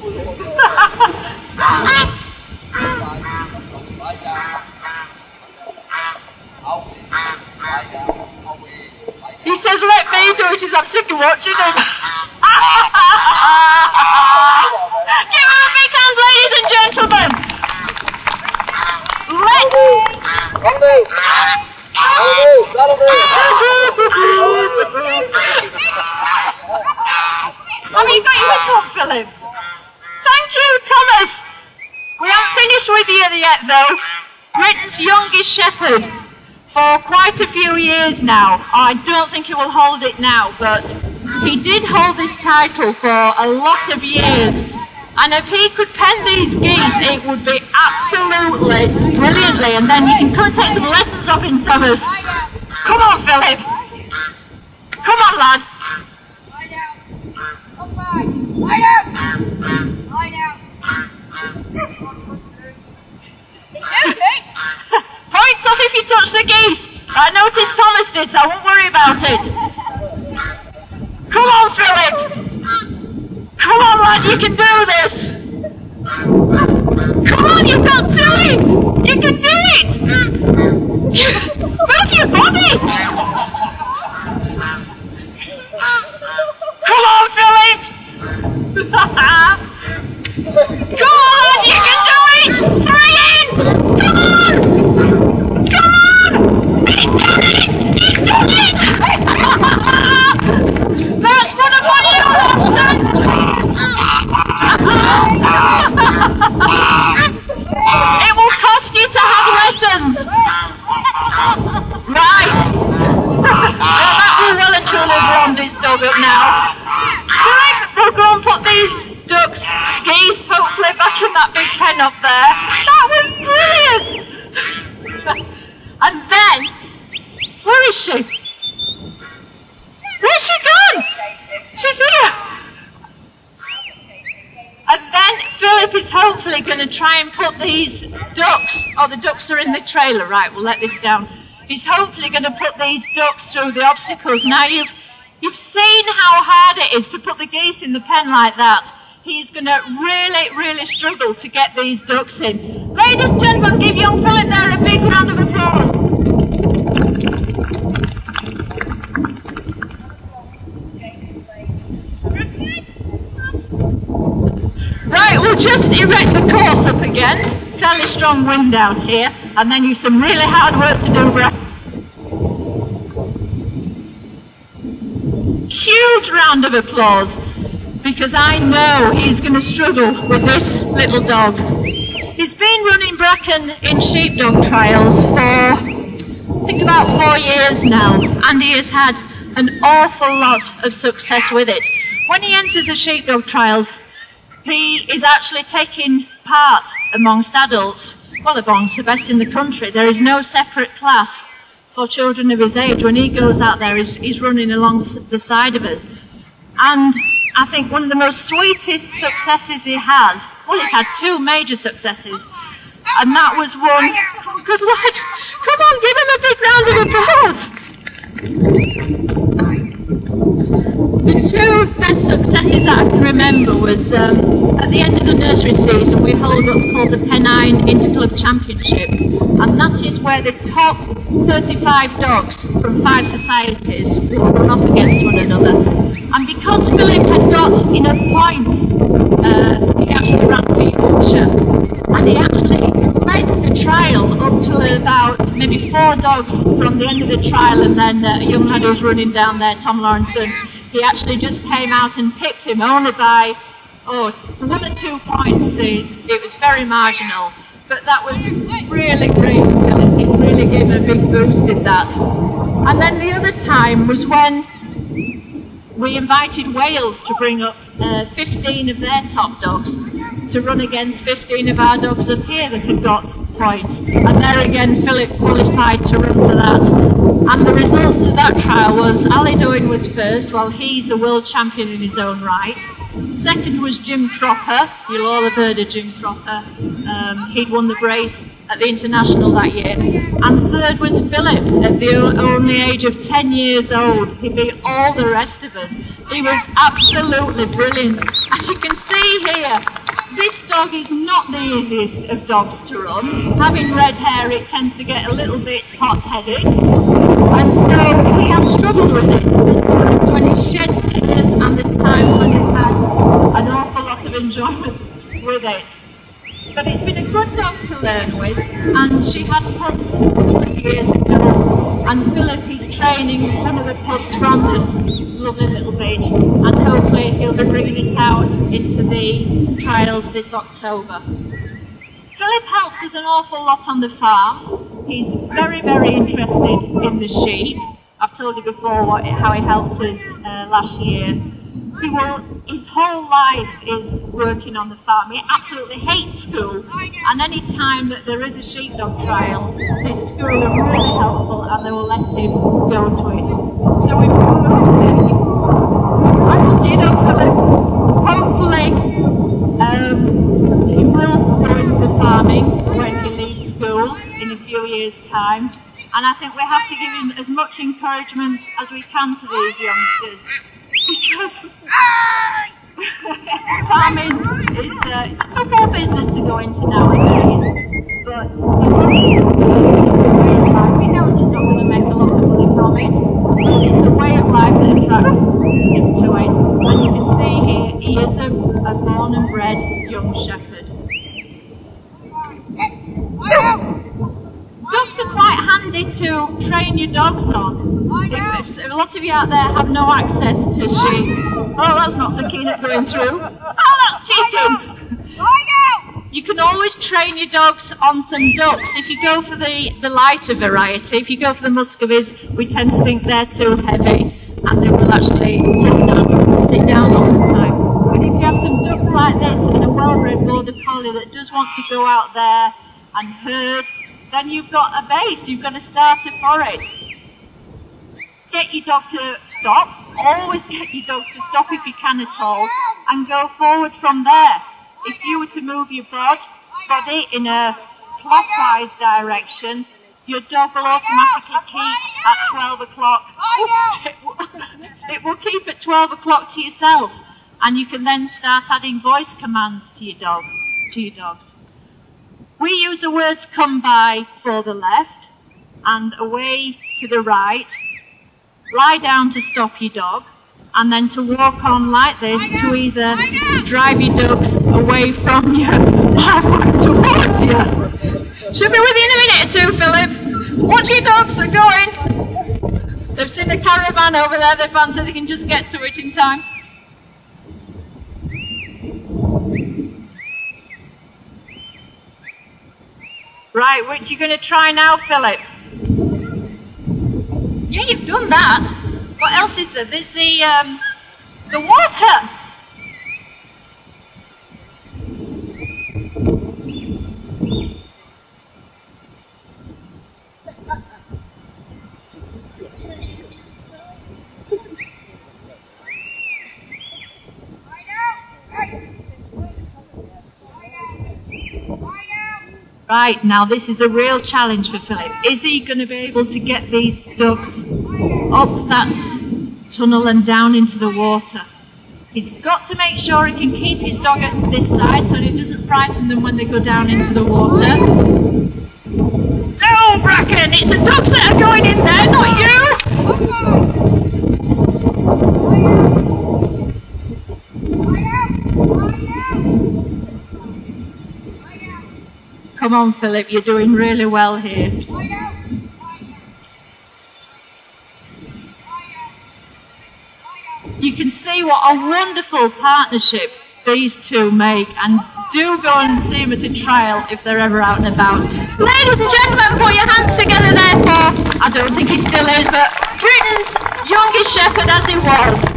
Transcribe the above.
He says, let me do it, I'm sick of watching him. Give him a big hand, ladies and gentlemen. Have you got your whistle on, Phillip? Thank you, Thomas. We haven't finished with you yet, though. Britain's youngest shepherd for quite a few years now. I don't think he will hold it now, but he did hold this title for a lot of years. And if he could pen these geese, it would be absolutely brilliantly. And then you can come and take some lessons of him, Thomas. Come on, Phillip. Come on, lad. Lie down. Come back. Lie down. Lie down. Points off if you touch the geese. I noticed Thomas did, so I won't worry about it. Come on, Phillip. Come on, lad, you can do this. Come on, you've got to it. You can do it. Move your body. Come on, Phillip. Come on, you can do it. 3 in. Come on. Come on. He's done it. He's done it. That's one upon you, Watson. It will cost you to have lessons. Right. That will well and truly blonde his dog up now. Phillip, we'll go and put these ducks, geese, hopefully back in that big pen up there. That was brilliant. And then, where is she? Where's she gone? She's here. And then Phillip is hopefully going to try and put these ducks, oh, the ducks are in the trailer, right, we'll let this down. He's hopefully going to put these ducks through the obstacles. Now you've seen how hard it is to put the geese in the pen like that. He's going to really struggle to get these ducks in. Ladies and gentlemen, give young Phillip there a big round of applause. Right, we'll just erect the course up again. Fairly strong wind out here, and then you've some really hard work to do, Bracken. Huge round of applause, because I know he's going to struggle with this little dog. He's been running Bracken in sheepdog trials for, I think, about 4 years now, and he has had an awful lot of success with it. When he enters the sheepdog trials, he is actually taking part amongst adults, well, amongst the best in the country. There is no separate class for children of his age. When he goes out there, he's running along the side of us. And I think one of the most sweetest successes he has, well, he's had 2 major successes, and that was one, oh, good lad, come on, give him a big round of applause. The 2 best successes that I can remember was at the end of the nursery season we hold what's called the Pennine Interclub Championship, and that is where the top 35 dogs from 5 societies will run off against one another. And because Phillip had got enough points, he actually ran for Yorkshire, and he actually led the trial up to about maybe 4 dogs from the end of the trial, and then a young lad who was running down there, Tom Lawrenson, he actually just came out and pipped him only by, 1 or 2 points. It was very marginal, but that was really great for Phillip. It really gave him a big boost in that. And then the other time was when we invited Wales to bring up 15 of their top dogs to run against 15 of our dogs up here that had got points. And there again, Phillip qualified to run for that. And the results of that trial was Ali Doyne was first, well, he's a world champion in his own right. Second was Jim Cropper. You'll all have heard of Jim Cropper. He'd won the brace at the International that year. And third was Phillip, at the only age of 10 years old. He beat all the rest of us. He was absolutely brilliant. As you can see here, this dog is not the easiest of dogs to run. Having red hair, it tends to get a little bit hot-headed, and so he has struggled with it. When he shed tears, and there's times when he's had an awful lot of enjoyment with it. But it's been a good dog to learn with, and she had pups a couple of years ago, and Phillip is training some of the pups from this lovely little bitch, and hopefully he'll be bringing it out into the trials this October. Phillip helps us an awful lot on the farm. He's very, very interested in the sheep. I've told you before how he helped us last year. His whole life is working on the farm. He absolutely hates school, and any time that there is a sheepdog trial, his school is really helpful and they will let him go to it. So we Phillip, hopefully he will go into farming when he leaves school in a few years' time, and I think we have to give him as much encouragement as we can to these youngsters. Because farming is it's a tough business to go into nowadays, but he knows he's not going to make a lot of money from it, but it's a way of life that attracts him to it, and you can see here he is a born and bred young shepherd. Ducks are quite handy to train your dogs on. A lot of you out there have no access to sheep. Oh, that's not so keen at going through. Oh, that's cheating! You can always train your dogs on some ducks. If you go for the lighter variety, if you go for the Muscovies, we tend to think they're too heavy and they will actually sit down all the time. But if you have some ducks like this and a well-bred Border Collie that does want to go out there and herd, then you've got a base, you've got a starter for it. Get your dog to stop, always get your dog to stop if you can at all, and go forward from there. If you were to move your body in a clockwise direction, your dog will automatically keep at 12 o'clock. It will keep at 12 o'clock to yourself, and you can then start adding voice commands to your dogs. We use the words come by for the left and away to the right, lie down to stop your dog, and then to walk on like this to either drive your dogs away from you or back towards you. She'll be with you in a minute or two, Phillip. Watch your dogs, are going. They've seen the caravan over there, they fancy they can just get to it in time. Right, which are you going to try now, Phillip? Yeah, you've done that. What else is there? There's the water. Right, now this is a real challenge for Phillip. Is he going to be able to get these ducks up that tunnel and down into the water? He's got to make sure he can keep his dog at this side so he doesn't frighten them when they go down into the water. No, Bracken! It's the ducks that are going in there, not you! Come on, Phillip, you're doing really well here. You can see what a wonderful partnership these two make, and do go and see them at a trial if they're ever out and about. Ladies and gentlemen, put your hands together there for, I don't think he still is, but Britain's youngest shepherd as he was.